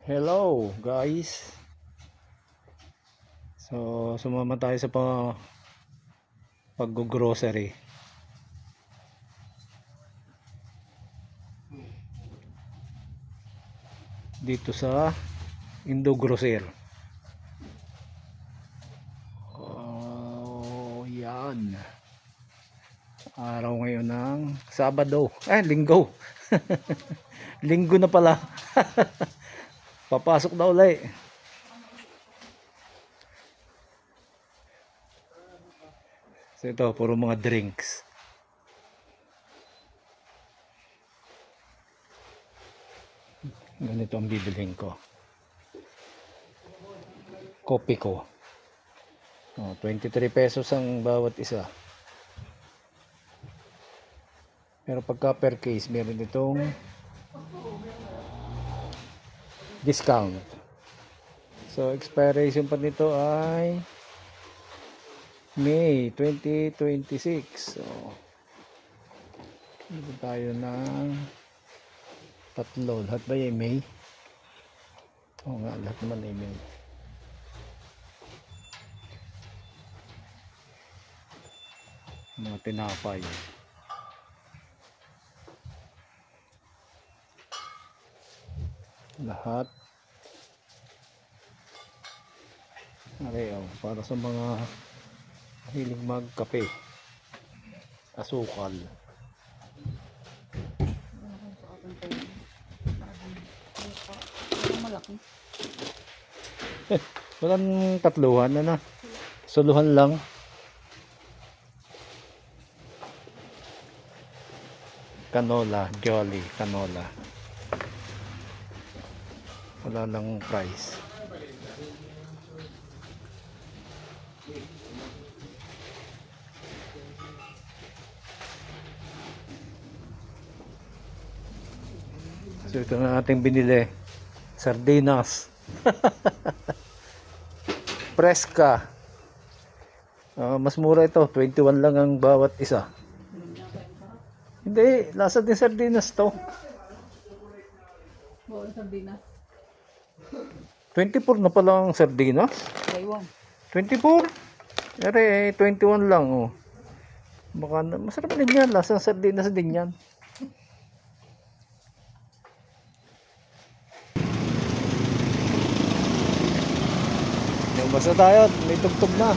Hello guys. So sumama tayo sa pag-grocery. Dito sa Indo Grocer. Oh, yan. Araw ngayon ng Sabado. Linggo. Linggo na pala. Papasok na ulit. So ito, puro mga drinks. Ganito ang bibilhin ko. Kopi ko. 23 pesos ang bawat isa. Pero pagka per case, meron itong discount. So expiration pa nito ay May 2026. So dito tayo ng tatlo. Lahat ba yung May? Oo nga, lahat naman ay May. Mga tinapay. Lahat. Para sa mga hilig magkape. Asukal. Malaki. Walang tatluhan na. Suluhan lang. Canola, Jolly Canola. Wala lang price. So ito na ating binili. Sardinas. Preska. Mas mura ito. 21 lang ang bawat isa. Hindi. Lasa din sardinas to. Bawal sardinas. 24 na pala ang sardinas. Taiwan. 24? Ere, 21 lang. Oh. Baka masarap din yan. Lasang sardinas din yan. Basta tayo, may tugtog na.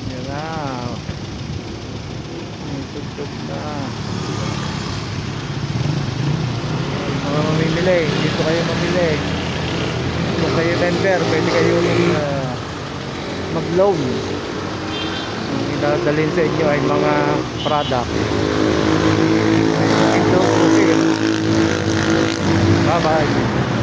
Yan na. May tugtog na. Mga mamimili, dito kayo mamili. Kung kayo lender, pwede kayong mag-loan. Ang idadalhin sa inyo ay mga product. Ito, bye bye.